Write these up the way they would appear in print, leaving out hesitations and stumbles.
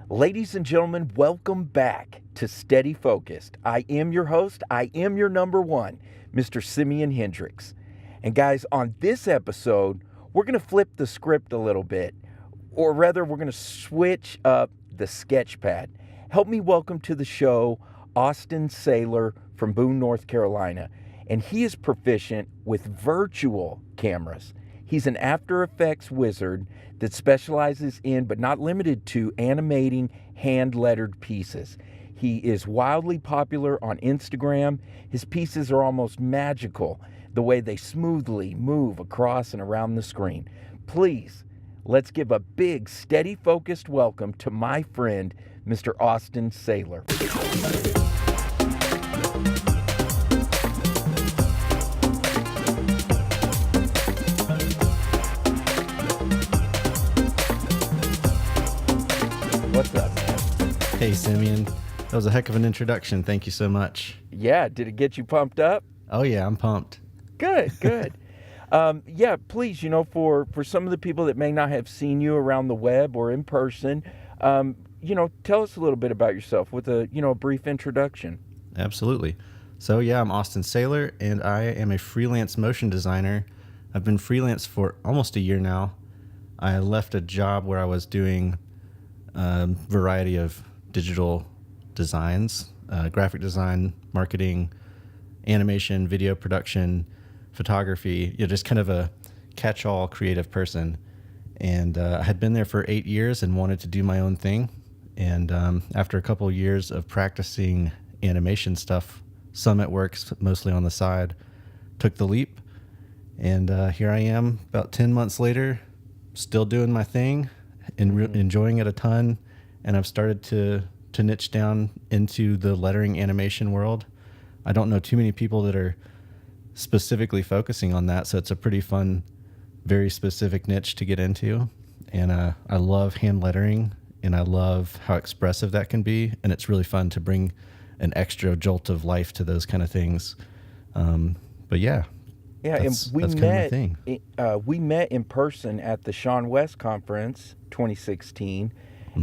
Ladies and gentlemen, welcome back to Steady Focused. I am your host. I am your number one, Mr. SimeonHendrix. And guys, on this episode, we're going to flip the script a little bit, or rather, we're going to switch up the sketch pad. Help me welcome to the show Austin Saylor from Boone, North Carolina. And he is proficient with virtual cameras. He's an After Effects wizard that specializes in, but not limited to, animating hand-lettered pieces. He is wildly popular on Instagram. His pieces are almost magical, the way they smoothly move across and around the screen. Please, let's give a big, steady, focused welcome to my friend, Mr. Austin Saylor. What's up, man? Hey, Simeon. That was a heck of an introduction. Thank you so much. Yeah, did it get you pumped up? Oh, yeah, I'm pumped. Good. Yeah, please, for some of the people that may not have seen you around the web or in person, tell us a little bit about yourself with a brief introduction. Absolutely. So, yeah, I'm Austin Saylor, and I am a freelance motion designer. I've been freelance for almost a year now. I left a job where I was doing a variety of digital designs, graphic design, marketing, animation, video production, photography, just kind of a catch-all creative person. And I had been there for 8 years and wanted to do my own thing. And after a couple of years of practicing animation stuff, some at work, mostly on the side, took the leap. And here I am about 10 months later, still doing my thing and enjoying it a ton. And I've started to niche down into the lettering animation world. I don't know too many people that are specifically focusing on that, so it's a pretty fun, very specific niche to get into. And I love hand lettering, and I love how expressive that can be, and it's really fun to bring an extra jolt of life to those kind of things. But yeah, and we met in person at the SeanWes conference 2016,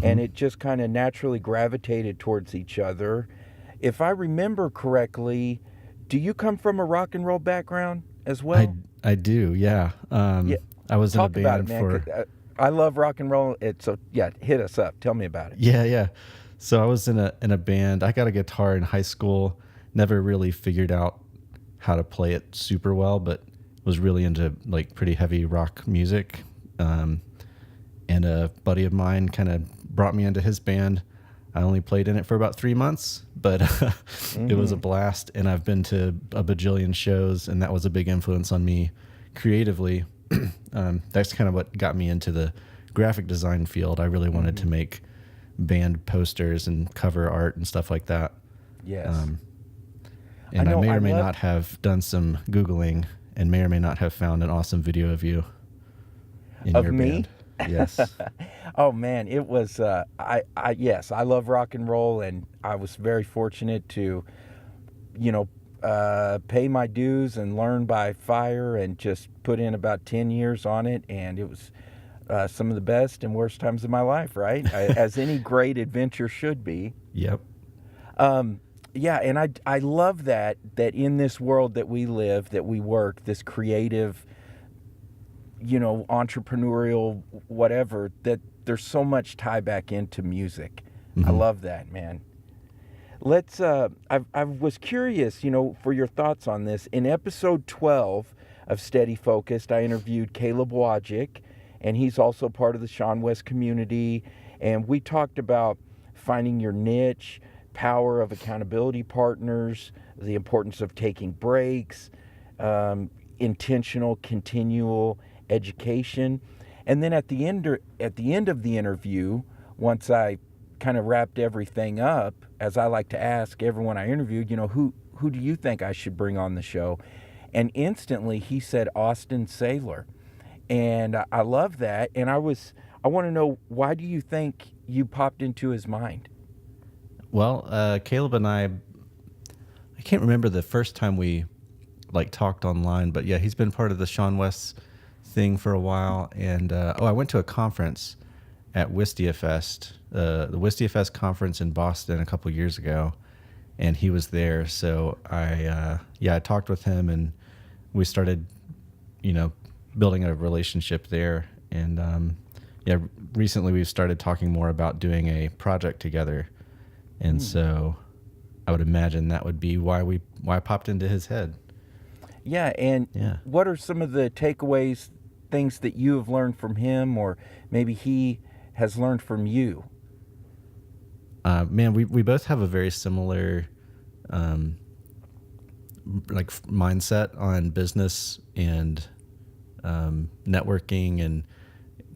and it just kind of naturally gravitated towards each other. If I remember correctly, do you come from a rock and roll background as well? I do, yeah. I was in a band I love rock and roll. Hit us up. Tell me about it. Yeah. So I was in a band. I got a guitar in high school. Never really figured out how to play it super well, but was really into like pretty heavy rock music. And a buddy of mine kind of brought me into his band. I only played in it for about 3 months, but it was a blast. And I've been to a bajillion shows, and that was a big influence on me creatively. That's kind of what got me into the graphic design field. I really wanted to make band posters and cover art and stuff like that. Yes. And I may or may not have done some Googling and may or may not have found an awesome video of you in your band. Yes. Oh man, it was. Yes, I love rock and roll, and I was very fortunate to, pay my dues and learn by fire, and just put in about 10 years on it, and it was some of the best and worst times of my life, right? As any great adventure should be. Yep. Yeah, and I love that in this world that we live, that we work, this creative, entrepreneurial, whatever, that there's so much tie back into music. I love that, man. Let's, I was curious, for your thoughts on this. In episode 12 of Steady Focused, I interviewed Caleb Wojcik, and he's also part of the SeanWes Community, and we talked about finding your niche, power of accountability partners, the importance of taking breaks, intentional, continual education. And then at the end of the interview, once I kind of wrapped everything up, as I like to ask everyone I interviewed, who do you think I should bring on the show? And instantly he said Austin Saylor. And I love that. And I want to know, why do you think you popped into his mind? Well, Caleb and I can't remember the first time we talked online, but yeah, he's been part of the SeanWes thing for a while. And I went to a conference at Wistia Fest, the Wistia Fest conference in Boston a couple years ago, and he was there. So I talked with him, and we started, building a relationship there. And recently we've started talking more about doing a project together. And so I would imagine that would be why I popped into his head. Yeah, and what are some of the takeaways, things that you have learned from him, or maybe he has learned from you? We both have a very similar mindset on business and networking and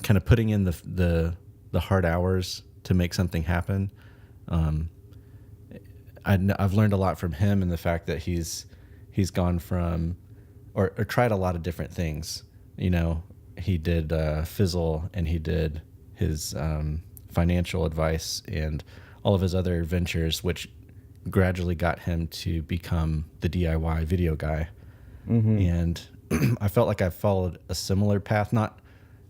kind of putting in the hard hours to make something happen. I've learned a lot from him in the fact that he's gone from or tried a lot of different things. He did Fizzle, and he did his financial advice and all of his other ventures, which gradually got him to become the DIY video guy. Mm-hmm. And I felt like I followed a similar path, not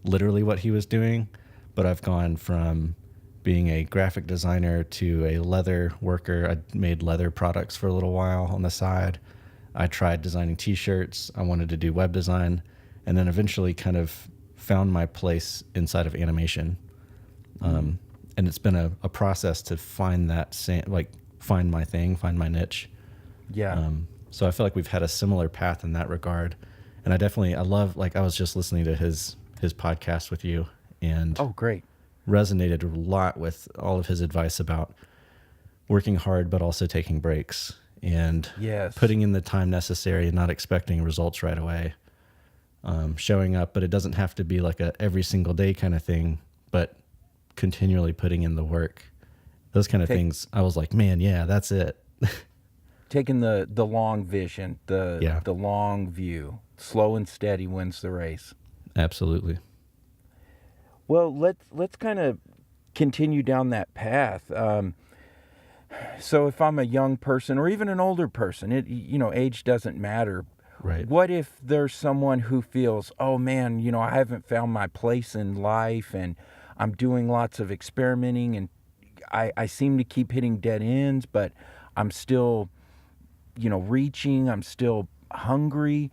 literally what he was doing, but I've gone from being a graphic designer to a leather worker. I made leather products for a little while on the side. I tried designing t-shirts. I wanted to do web design, and then eventually kind of found my place inside of animation. And it's been a process to find find my thing, find my niche. Yeah. So I feel like we've had a similar path in that regard. And I love, I was just listening to his podcast with you, and oh, great. Resonated a lot with all of his advice about working hard, but also taking breaks and putting in the time necessary and not expecting results right away. Showing up, but it doesn't have to be like a every single day kind of thing, but continually putting in the work. Those kind of things. I was like, man, yeah, that's it. Taking the long vision, the long view. Slow and steady wins the race. Absolutely. Well, let's kind of continue down that path. So if I'm a young person or even an older person, age doesn't matter. Right. What if there's someone who feels, oh man, I haven't found my place in life, and I'm doing lots of experimenting, and I seem to keep hitting dead ends, but I'm still, reaching, I'm still hungry.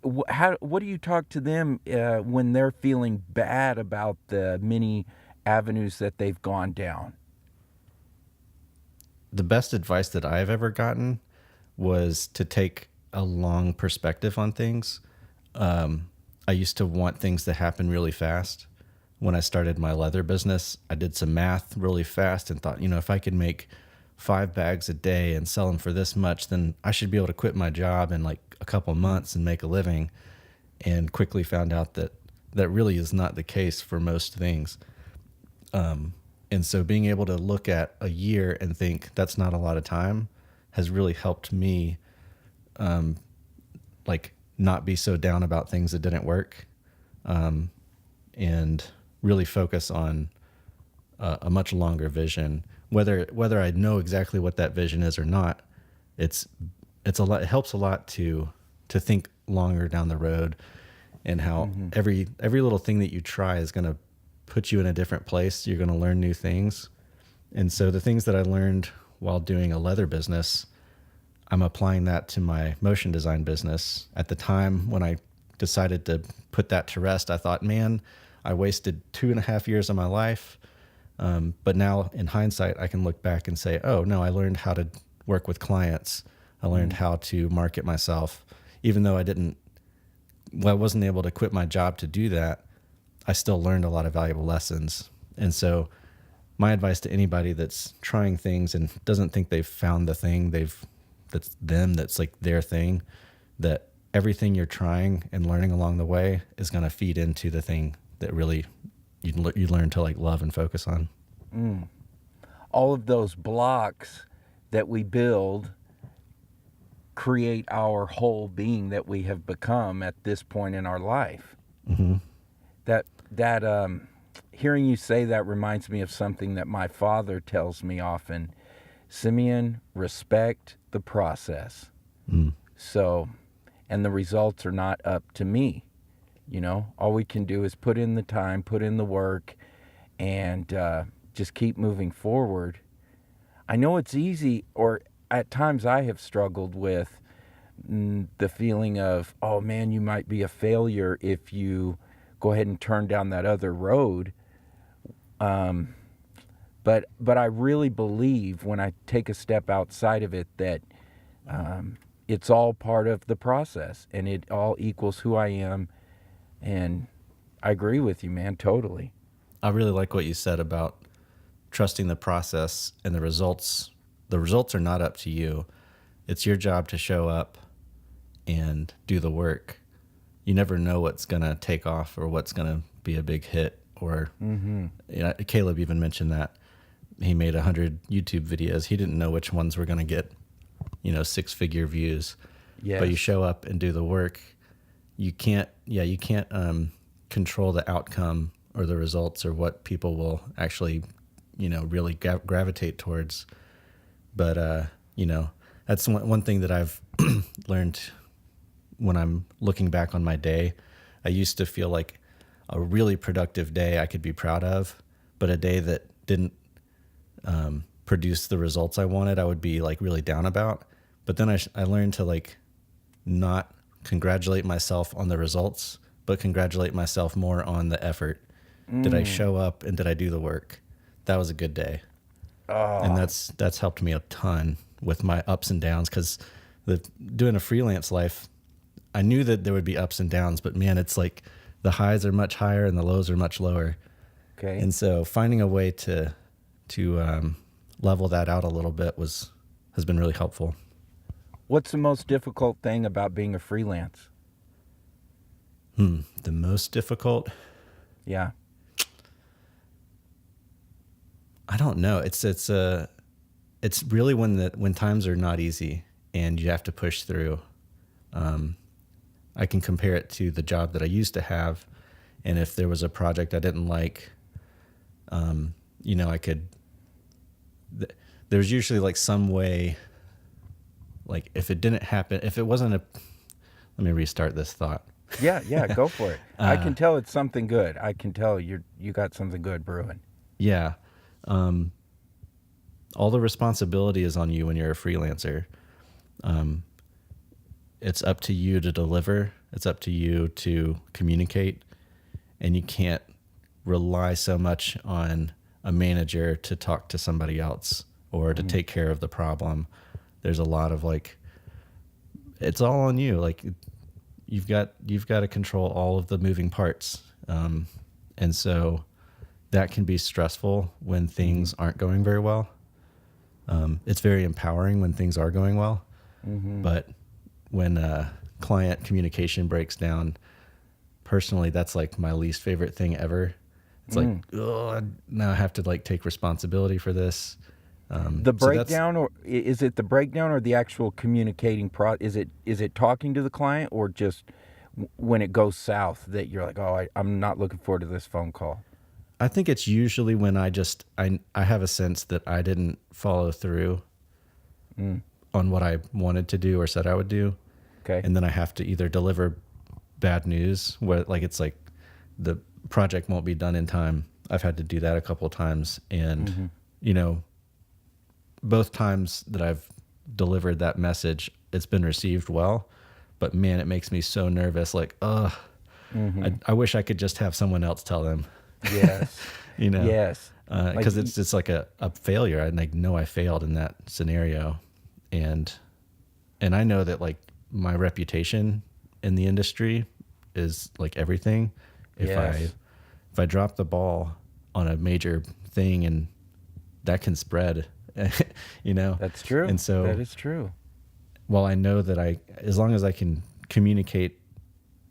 What do you talk to them when they're feeling bad about the many avenues that they've gone down? The best advice that I've ever gotten was to take a long perspective on things. I used to want things to happen really fast. When I started my leather business, I did some math really fast and thought, if I could make 5 bags a day and sell them for this much, then I should be able to quit my job in like a couple months and make a living. And quickly found out that really is not the case for most things. And so being able to look at a year and think that's not a lot of time has really helped me not be so down about things that didn't work, and really focus on a much longer vision. Whether I know exactly what that vision is or not, it's a lot. It helps a lot to think longer down the road, and how every little thing that you try is going to put you in a different place. You're going to learn new things. And so the things that I learned while doing a leather business, I'm applying that to my motion design business. At the time when I decided to put that to rest, I thought, man, I wasted 2.5 years of my life. But now in hindsight, I can look back and say, oh no, I learned how to work with clients. I learned how to market myself. Even though I wasn't able to quit my job to do that, I still learned a lot of valuable lessons. And so my advice to anybody that's trying things and doesn't think they've found the thing that's like their thing, that everything you're trying and learning along the way is going to feed into the thing that really you learn to love and focus on. All of those blocks that we build create our whole being that we have become at this point in our life. Mm-hmm. That hearing you say that reminds me of something that my father tells me often. Simeon, respect the process. So, and the results are not up to me. All we can do is put in the time, put in the work, and just keep moving forward. I know it's easy, or at times I have struggled with the feeling of, oh man, you might be a failure if you go ahead and turn down that other road. But I really believe when I take a step outside of it that it's all part of the process and it all equals who I am. And I agree with you, man, totally. I really like what you said about trusting the process and the results. The results are not up to you. It's your job to show up and do the work. You never know what's going to take off or what's going to be a big hit. Or Caleb even mentioned that he made 100 YouTube videos. He didn't know which ones were going to get, 6-figure views. Yes. But you show up and do the work. You can't control the outcome or the results or what people will actually, really gravitate towards. But, that's one thing that I've learned when I'm looking back on my day. I used to feel like a really productive day I could be proud of, but a day that didn't produce the results I wanted, I would be like really down about. But then I learned to like not congratulate myself on the results, but congratulate myself more on the effort. Did I show up and did I do the work? That was a good day. Oh. And that's helped me a ton with my ups and downs, because doing a freelance life, I knew that there would be ups and downs, but man, it's like the highs are much higher and the lows are much lower. Okay. And so finding a way to level that out a little bit has been really helpful. What's the most difficult thing about being a freelance? The most difficult? Yeah. I don't know. It's really when times are not easy and you have to push through. I can compare it to the job that I used to have, and if there was a project I didn't like, I could. There's usually like some way. Like if it didn't happen, if it wasn't let me restart this thought. Yeah, go for it. I can tell it's something good. I can tell you got something good brewing. Yeah. All the responsibility is on you when you're a freelancer. It's up to you to deliver. It's up to you to communicate, and you can't rely so much on a manager to talk to somebody else or to take care of the problem. There's a lot of it's all on you. Like you've got to control all of the moving parts. And so that can be stressful when things aren't going very well. It's very empowering when things are going well. Mm-hmm. But when client communication breaks down, personally, that's like my least favorite thing ever. It's like, oh, now I have to take responsibility for this. The breakdown, or is it the breakdown or the actual communicating Is it talking to the client, or just when it goes south that you're like, oh, I'm not looking forward to this phone call? I think it's usually when I have a sense that I didn't follow through on what I wanted to do or said I would do. Okay. And then I have to either deliver bad news where it's like the project won't be done in time. I've had to do that a couple of times, and both times that I've delivered that message, it's been received well, but man, it makes me so nervous. Like, I wish I could just have someone else tell them. Yes. Yes. Because it's just like a failure. I know I failed in that scenario, and I know that my reputation in the industry is everything. If I drop the ball on a major thing, and that can spread. That's true. And so that is true. Well, I know that as long as I can communicate,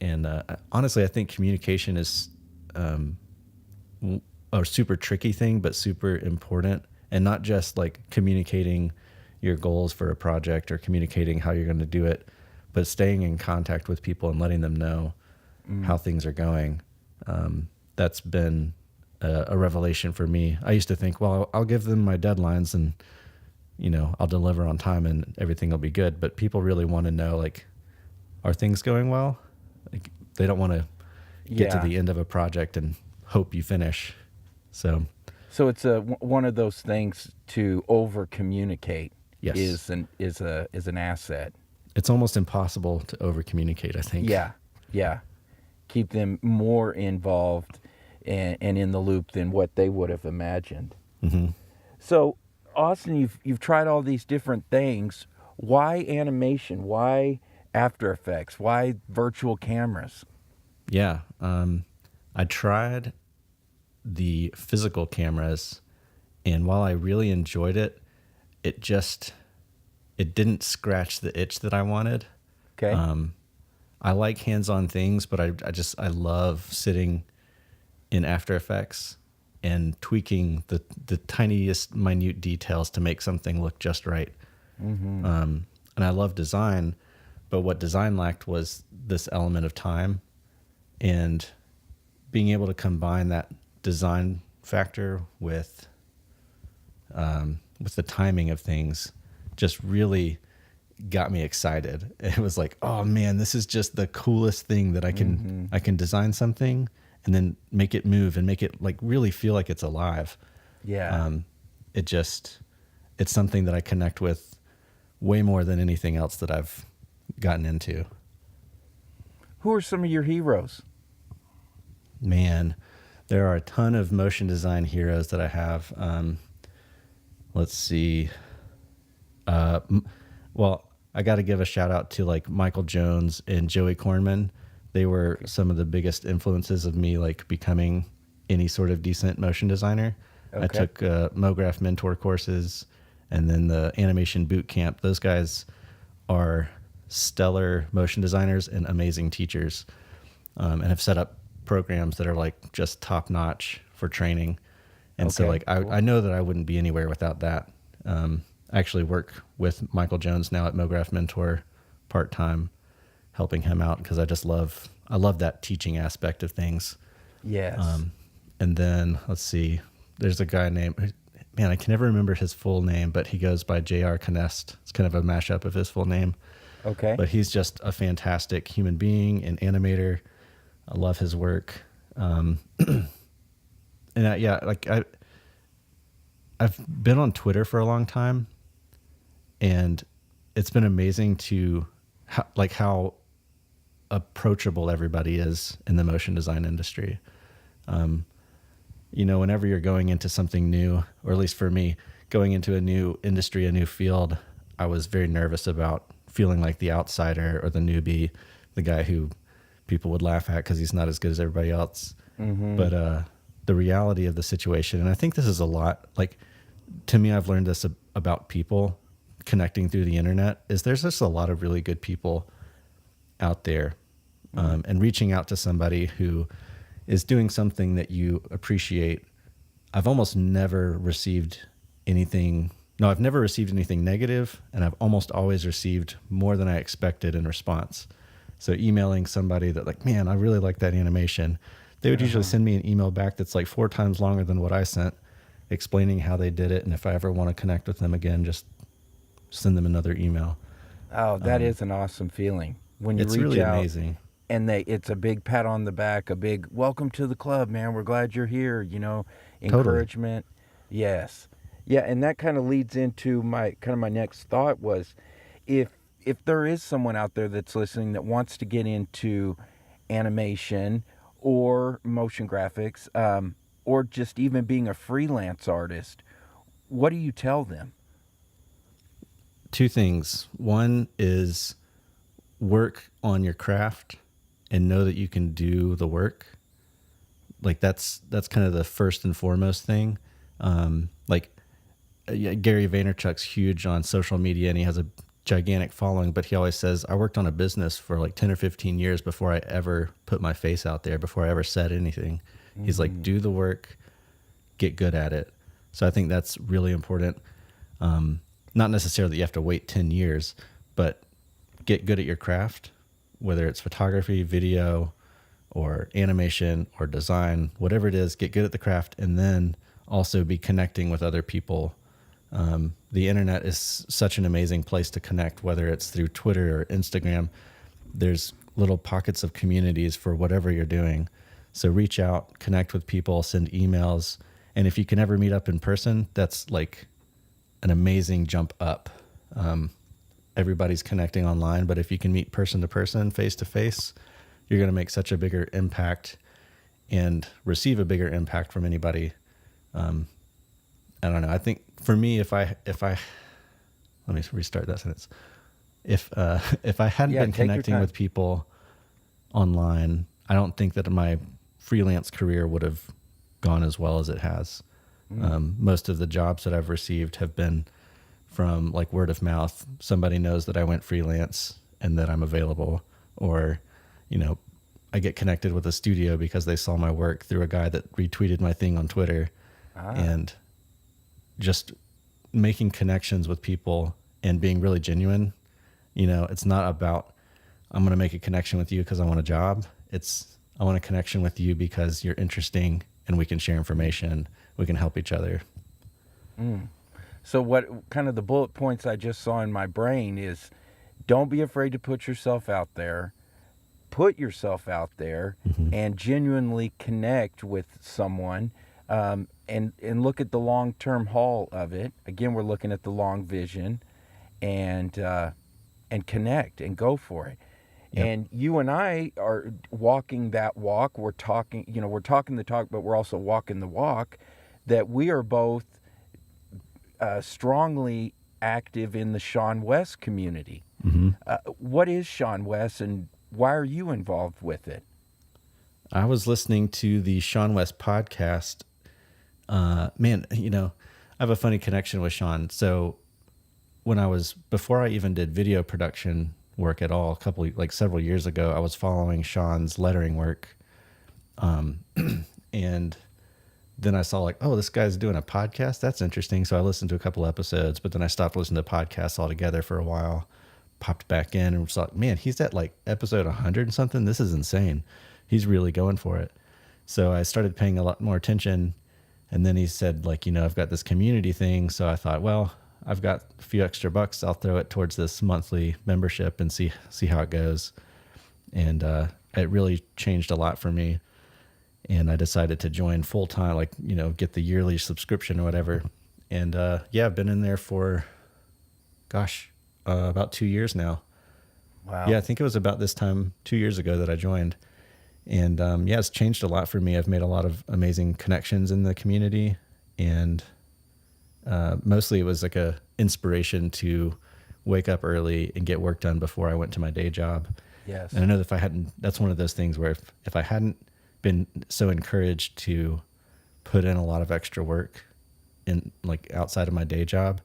and honestly, I think communication is a super tricky thing, but super important, and not just communicating your goals for a project or communicating how you're going to do it, but staying in contact with people and letting them know how things are going. That's been a revelation for me. I used to think, well, I'll give them my deadlines and, I'll deliver on time and everything will be good. But people really want to know, are things going well? They don't want to get to the end of a project and hope you finish. So So it's one of those things to over communicate. Yes. is an asset. it's almost impossible to over communicate, I think. Yeah, yeah. Keep them more involved and in the loop than what they would have imagined. Mm-hmm. So, Austin, you've tried all these different things. Why animation? Why After Effects? Why virtual cameras? Yeah. I tried the physical cameras, and while I really enjoyed it, it didn't scratch the itch that I wanted. Okay. I like hands-on things, but I love sitting in After Effects and tweaking the tiniest minute details to make something look just right. Mm-hmm. And I love design, but what design lacked was this element of time, and being able to combine that design factor with the timing of things just really got me excited. It was like, oh man, this is just the coolest thing that I can design something and then make it move and make it like really feel like it's alive. Yeah. It's something that I connect with way more than anything else that I've gotten into. Who are some of your heroes? Man, there are a ton of motion design heroes that I have. Let's see. Well, I got to give a shout out to like Michael Jones and Joey Kornman. They were some of the biggest influences of me like becoming any sort of decent motion designer. Okay. I took MoGraph mentor courses and then the animation boot camp. Those guys are stellar motion designers and amazing teachers, and have set up programs that are like just top notch for training. And so like cool. I know that I wouldn't be anywhere without that. I actually work with Michael Jones now at MoGraph Mentor part-time, helping him out because I love that teaching aspect of things. Yes. And then let's see, there's a guy named, man, I can never remember his full name, but he goes by J.R. Canest. It's kind of a mashup of his full name. Okay. But he's just a fantastic human being and animator. I love his work. And I've been on Twitter for a long time, and it's been amazing to how approachable everybody is in the motion design industry. Whenever you're going into something new, or at least for me, going into a new industry, a new field, I was very nervous about feeling like the outsider or the newbie, the guy who people would laugh at because he's not as good as everybody else. Mm-hmm. But the reality of the situation, and I think this is a lot, like, to me, I've learned this about people connecting through the internet, is there's just a lot of really good people out there. And reaching out to somebody who is doing something that you appreciate. I've almost never received anything. No, I've never received anything negative, and I've almost always received more than I expected in response. So emailing somebody that like, man, I really like that animation. They would usually send me an email back that's like 4 times longer than what I sent, explaining how they did it. And if I ever want to connect with them again, just send them another email. Oh, that is an awesome feeling when you It's reach really out. amazing. And it's a big pat on the back, a big welcome to the club, man. We're glad you're here. Encouragement. Totally. Yes. Yeah. And that kind of leads into my next thought was if there is someone out there that's listening that wants to get into animation or motion graphics, or just even being a freelance artist, what do you tell them? 2 things. One is work on your craft and know that you can do the work. Like that's kind of the first and foremost thing. Gary Vaynerchuk's huge on social media and he has a gigantic following, but he always says, I worked on a business for like 10 or 15 years before I ever put my face out there, before I ever said anything. Mm-hmm. He's like, do the work, get good at it. So I think that's really important. Not necessarily that you have to wait 10 years, but get good at your craft, whether it's photography, video, or animation, or design, whatever it is, get good at the craft, and then also be connecting with other people. The internet is such an amazing place to connect, whether it's through Twitter or Instagram. There's little pockets of communities for whatever you're doing. So reach out, connect with people, send emails, And if you can ever meet up in person, that's like an amazing jump up. Everybody's connecting online, but if you can meet person to person, face to face, you're going to make such a bigger impact and receive a bigger impact from anybody. I don't know. I think for me, if I let me restart that sentence. If I hadn't been connecting with people online, I don't think that my freelance career would have gone as well as it has. Most of the jobs that I've received have been from like word of mouth. Somebody knows that I went freelance and that I'm available, or, I get connected with a studio because they saw my work through a guy that retweeted my thing on Twitter. And just making connections with people and being really genuine. It's not about, I'm going to make a connection with you because I want a job. It's, I want a connection with you because you're interesting and we can share information. We can help each other. So what kind of the bullet points I just saw in my brain is, don't be afraid to put yourself out there. Put yourself out there and genuinely connect with someone, and look at the long-term haul of it. Again, we're looking at the long vision, and connect and go for it. Yep. And you and I are walking that walk. We're talking, we're talking the talk, but we're also walking the walk, that we are both strongly active in the SeanWes community. What is SeanWes, and why are you involved with it? I was listening to the SeanWes podcast. Man, I have a funny connection with Sean. So before I even did video production work at all, several years ago, I was following Sean's lettering work. And then I saw this guy's doing a podcast. That's interesting. So I listened to a couple episodes, but then I stopped listening to podcasts altogether for a while. Popped back in and was like, man, he's at episode 100 and something. This is insane. He's really going for it. So I started paying a lot more attention. And then he said, I've got this community thing. So I thought, well, I've got a few extra bucks. I'll throw it towards this monthly membership and see how it goes. And it really changed a lot for me. And I decided to join full time, get the yearly subscription or whatever. And I've been in there for, about 2 years now. Wow. Yeah, I think it was about this time 2 years ago that I joined. And it's changed a lot for me. I've made a lot of amazing connections in the community. And mostly it was like a inspiration to wake up early and get work done before I went to my day job. Yes. And I know that that's one of those things where if I hadn't been so encouraged to put in a lot of extra work in outside of my day job,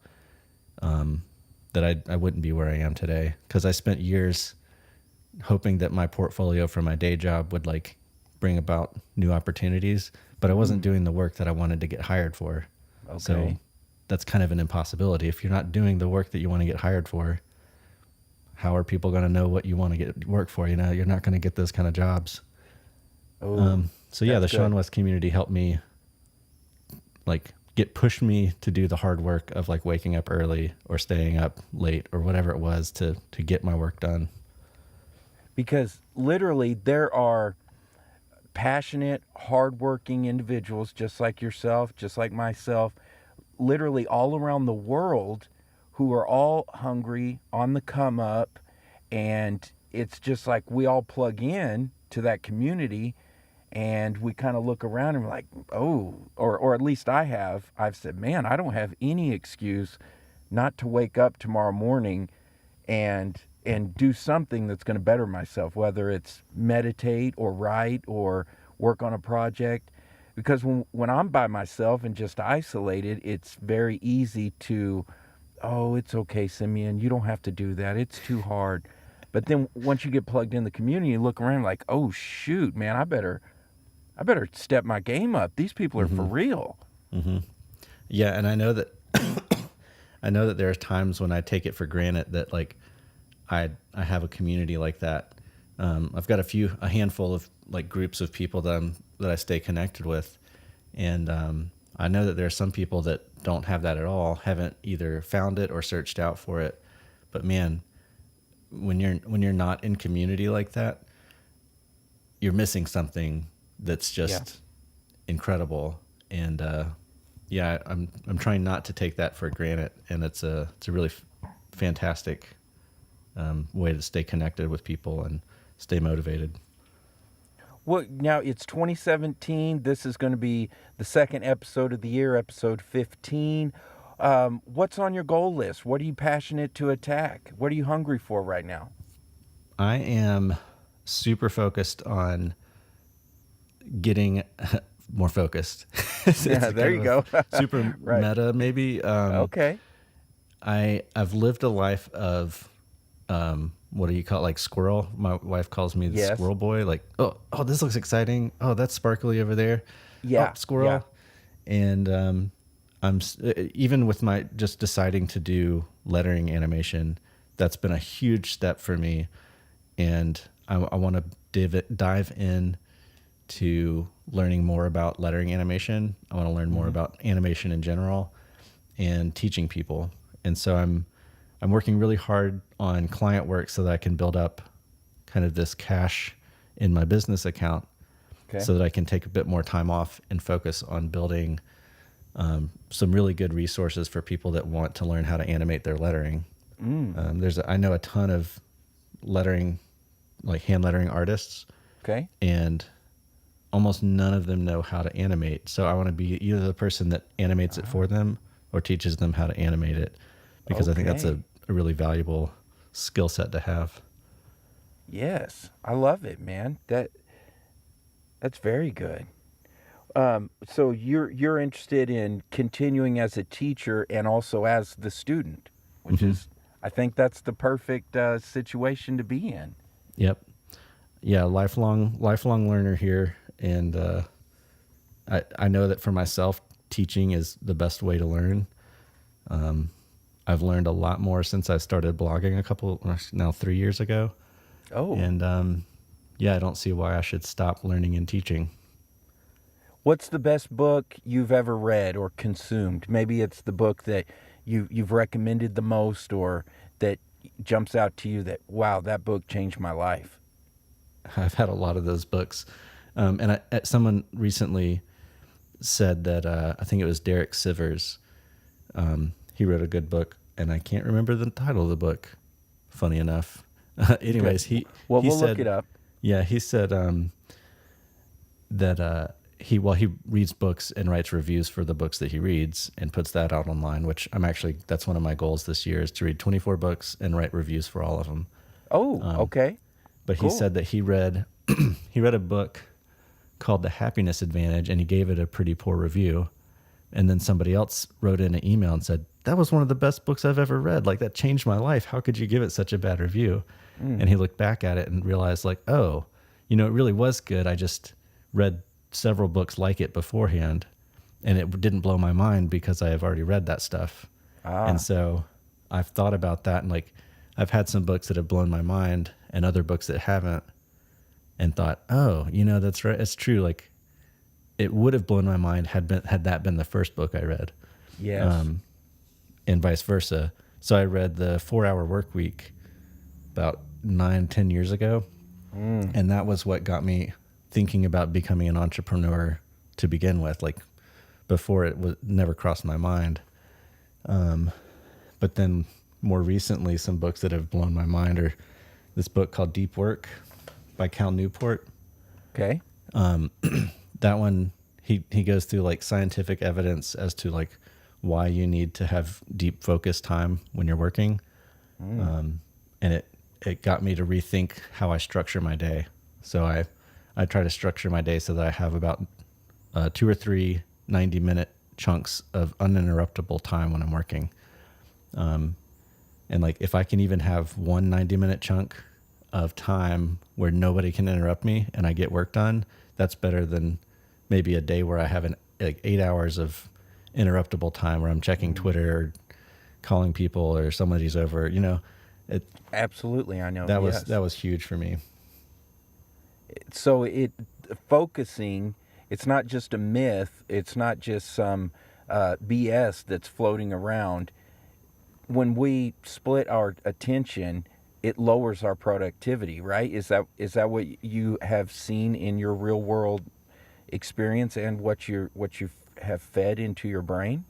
that I wouldn't be where I am today. Because I spent years hoping that my portfolio for my day job would bring about new opportunities, but I wasn't doing the work that I wanted to get hired for. Okay. So that's kind of an impossibility. If you're not doing the work that you want to get hired for, how are people going to know what you want to get work for? You're not going to get those kind of jobs. The SeanWes community helped me pushed me to do the hard work of waking up early or staying up late or whatever it was to get my work done. Because literally there are passionate, hardworking individuals just like yourself, just like myself, literally all around the world, who are all hungry, on the come up, and it's just we all plug in to that community. And we kind of look around and we're like, oh, or at least I've said, man, I don't have any excuse not to wake up tomorrow morning and do something that's going to better myself, whether it's meditate or write or work on a project. Because when I'm by myself and just isolated, it's very easy to, oh, it's okay, Simeon, you don't have to do that. It's too hard. But then once you get plugged in the community, you look around like, oh, shoot, man, I better step my game up. These people are for real. Mm-hmm. Yeah, and I know that there are times when I take it for granted that I have a community like that. I've got a handful of groups of people that I stay connected with, and I know that there are some people that don't have that at all, haven't either found it or searched out for it. But man, when you're not in community like that, you're missing something that's just incredible. And yeah, I'm trying not to take that for granted, and it's a really fantastic way to stay connected with people and stay motivated. Well, now it's 2017. This is going to be the second episode of the year, episode 15. What's on your goal list? What are you passionate to attack? What are you hungry for right now? I am super focused on getting more focused. Yeah, there you go. Super Right. meta, maybe. Okay. I've lived a life of what do you call it? Like squirrel? My wife calls me the Yes. squirrel boy. Like, oh, this looks exciting. Oh, that's sparkly over there. Yeah, Oh, squirrel. yeah. And even with my just deciding to do lettering animation, that's been a huge step for me. And I want to dive in to learning more about lettering animation. I want to learn more about animation in general and teaching people. And so I'm working really hard on client work so that I can build up kind of this cash in my business account, Okay. so that I can take a bit more time off and focus on building some really good resources for people that want to learn how to animate their lettering. I know a ton of lettering, like hand lettering artists, Okay. and almost none of them know how to animate. So I want to be either the person that animates it for them or teaches them how to animate it, because I think that's Okay. a really valuable skill set to have. Yes, I love it, man. That's very good. So you're interested in continuing as a teacher and also as the student, which is, I think that's the perfect situation to be in. Yep. Yeah. Lifelong learner here. And, I know that for myself, teaching is the best way to learn. I've learned a lot more since I started blogging now 3 years ago. Oh, And, yeah, I don't see why I should stop learning and teaching. what's the best book you've ever read or consumed? Maybe it's the book that you've recommended the most, or that jumps out to you that, wow, that book changed my life. I've had a lot of those books. And someone recently said that, I think it was Derek Sivers. He wrote a good book, and I can't remember the title of the book, funny enough. Anyways, Well, he we'll said, look it up. Yeah, he said that he reads books and writes reviews for the books that he reads and puts that out online, which that's one of my goals this year, is to read 24 books and write reviews for all of them. Oh, okay. But Cool. he said that he read a book called The Happiness Advantage, and he gave it a pretty poor review. And then somebody else wrote in an email and said, that was one of the best books I've ever read. Like, that changed my life. How could you give it such a bad review? And he looked back at it and realized, like, oh, it really was good. I just read several books like it beforehand, and it didn't blow my mind because I have already read that stuff. And so I've thought about that, and like, I've had some books that have blown my mind and other books that haven't, and thought, oh, that's right. It's true. Like, it would have blown my mind had that been the first book I read. Yes. And vice versa. So I read the 4-Hour Workweek about 9-10 years ago. And that was what got me thinking about becoming an entrepreneur to begin with. Like, before, it never crossed my mind. But then more recently, some books that have blown my mind are this book called Deep Work by Cal Newport. Okay. That one, he goes through like scientific evidence as to like why you need to have deep focus time when you're working. And it got me to rethink how I structure my day. So I try to structure my day so that I have about 2 or 3 90-minute chunks of uninterruptible time when I'm working. And like, if I can even have one 90-minute chunk of time where nobody can interrupt me and I get work done, that's better than maybe a day where I have like 8 hours of interruptible time where I'm checking Twitter or calling people or somebody's over. Absolutely, I know. That Yes. was huge for me. So focusing, it's not just a myth. It's not just some BS that's floating around. When we split our attention, it lowers our productivity, right? Is that what you have seen in your real world experience and what you've have fed into your brain?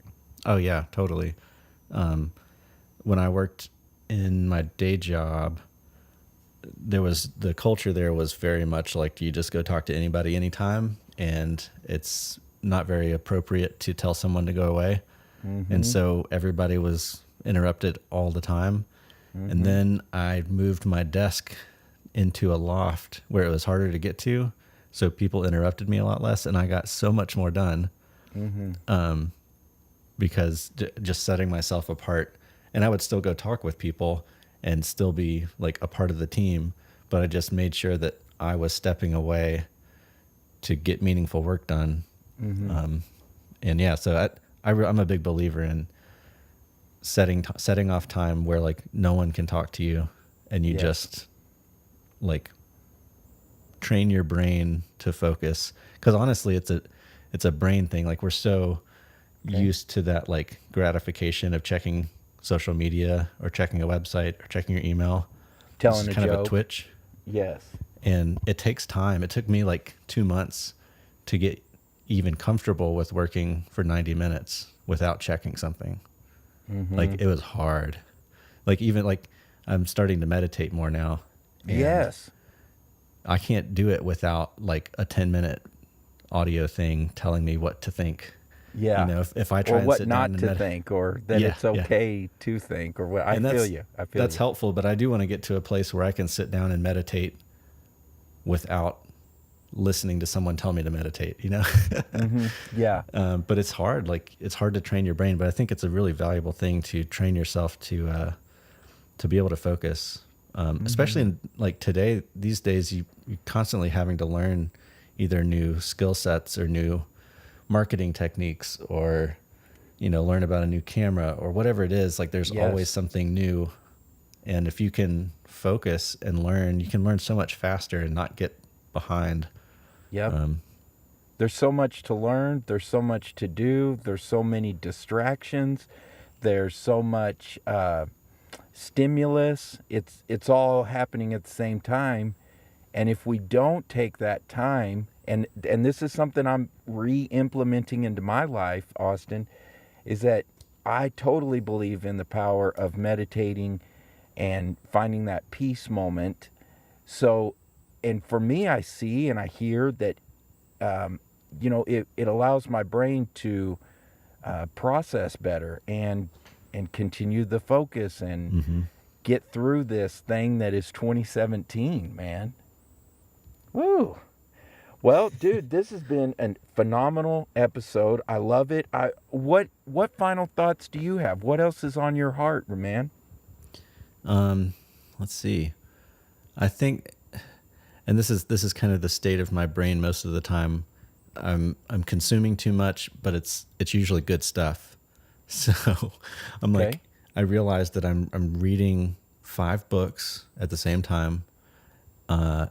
Oh yeah, totally. When I worked in my day job, the culture there was very much like you just go talk to anybody anytime, and it's not very appropriate to tell someone to go away. And so everybody was interrupted all the time. And then I moved my desk into a loft where it was harder to get to, so people interrupted me a lot less, and I got so much more done. Because just setting myself apart, and I would still go talk with people and still be like a part of the team, but I just made sure that I was stepping away to get meaningful work done. And yeah, so I'm a big believer in setting off time where like no one can talk to you, and you just like train your brain to focus. Because honestly, it's a brain thing. Like we're so used to that like gratification of checking social media or checking a website or checking your email, Telling it's a kind of joke. a twitch. Yes. And it takes time. It took me like 2 months to get even comfortable with working for 90 minutes without checking something. Like it was hard. Like even like I'm starting to meditate more now. And Yes. I can't do it without like a 10-minute audio thing telling me what to think. Yeah. You know, if I try or and what sit not down to and think, or that Yeah, it's okay to think, or what. I And feel you. That's helpful, but I do want to get to a place where I can sit down and meditate without listening to someone tell me to meditate, you know? Yeah. But it's hard. Like it's hard to train your brain, but I think it's a really valuable thing to train yourself to be able to focus. Especially in like these days, you're constantly having to learn either new skill sets or new marketing techniques, or, you know, learn about a new camera or whatever it is. Like there's always something new. And if you can focus and learn, you can learn so much faster and not get behind. Yep. There's so much to learn. There's so much to do. There's so many distractions. There's so much stimulus. It's all happening at the same time. And if we don't take that time, and this is something I'm re-implementing into my life, Austin, is that I totally believe in the power of meditating and finding that peace moment. So, and for me, I see and I hear that, you know, it allows my brain to process better and continue the focus and get through this thing that is 2017, man. Woo. Well, dude, this has been a phenomenal episode. I love it. What final thoughts do you have? What else is on your heart, man? Let's see. I think, and this is kind of the state of my brain most of the time. I'm consuming too much, but it's usually good stuff. So I'm like, I realized that I'm reading 5 books at the same time,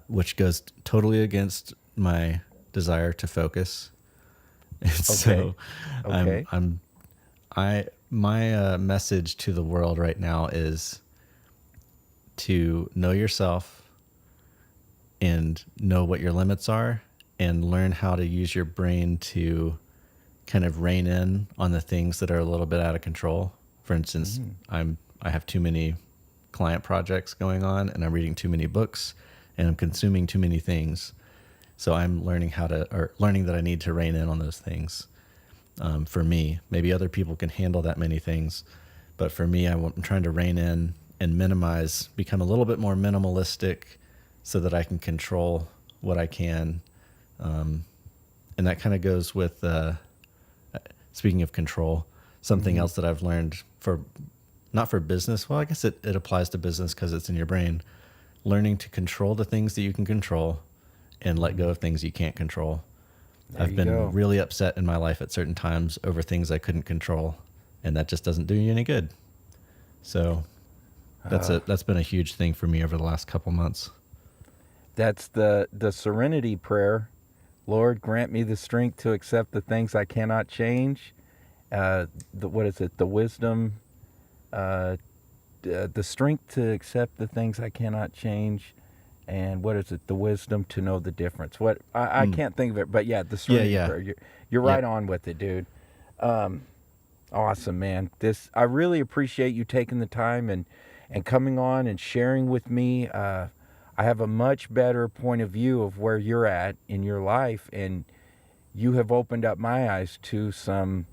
which goes totally against my desire to focus. And so my message to the world right now is to know yourself and know what your limits are, and learn how to use your brain to kind of rein in on the things that are a little bit out of control. For instance, I have too many client projects going on, and I'm reading too many books, and I'm consuming too many things. So I'm learning that I need to rein in on those things. For me, maybe other people can handle that many things, but for me, I'm trying to rein in and minimize, become a little bit more minimalistic, so that I can control what I can. And that kind of goes with, speaking of control, something else that I've learned not for business. Well, I guess it applies to business because it's in your brain. Learning to control the things that you can control and let go of things you can't control. I've been really upset in my life at certain times over things I couldn't control, and that just doesn't do you any good. So that's been a huge thing for me over the last couple months. That's the serenity prayer. Lord, grant me the strength to accept the things I cannot change. What is it? The wisdom, the strength to accept the things I cannot change, and what is it? The wisdom to know the difference. What I can't think of it, but yeah, the serenity yeah. prayer. You're right on with it, dude. Awesome, man. I really appreciate you taking the time and coming on and sharing with me. I have a much better point of view of where you're at in your life, and you have opened up my eyes to some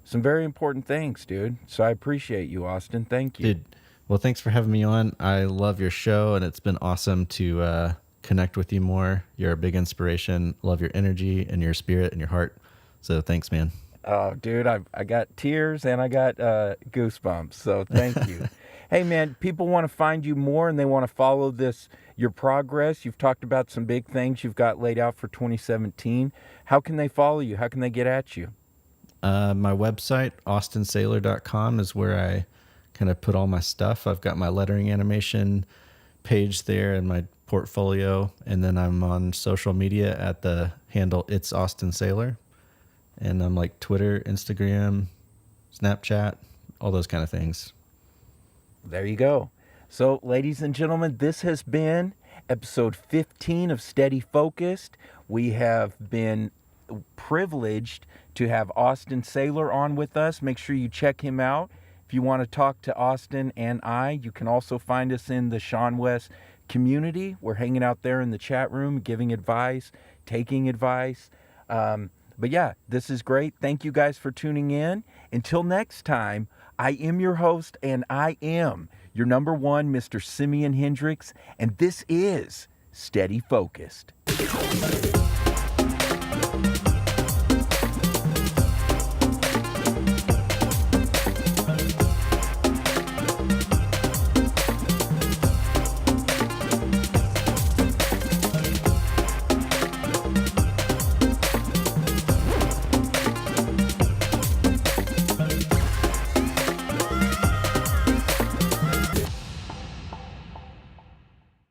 very important things, dude. So I appreciate you, Austin. Thank you. Dude, well, thanks for having me on. I love your show, and it's been awesome to connect with you more. You're a big inspiration. Love your energy and your spirit and your heart. So thanks, man. Oh, dude, I got tears and I got goosebumps. So thank you. Hey, man, people want to find you more and they want to follow your progress. You've talked about some big things you've got laid out for 2017. How can they follow you? How can they get at you? My website, austinsaylor.com, is where I kind of put all my stuff. I've got my lettering animation page there and my portfolio. And then I'm on social media at the handle It's Austin Saylor. And I'm like Twitter, Instagram, Snapchat, all those kind of things. There you go. So, ladies and gentlemen, this has been episode 15 of Steady Focused. We have been privileged to have Austin Saylor on with us. Make sure you check him out. If you want to talk to Austin and you can also find us in the SeanWes Community. We're hanging out there in the chat room, giving advice, taking advice. But yeah, this is great. Thank you guys for tuning in. Until next time, I am your host, and I am your number one, Mr. SimeonHendrix, and this is Steady Focused.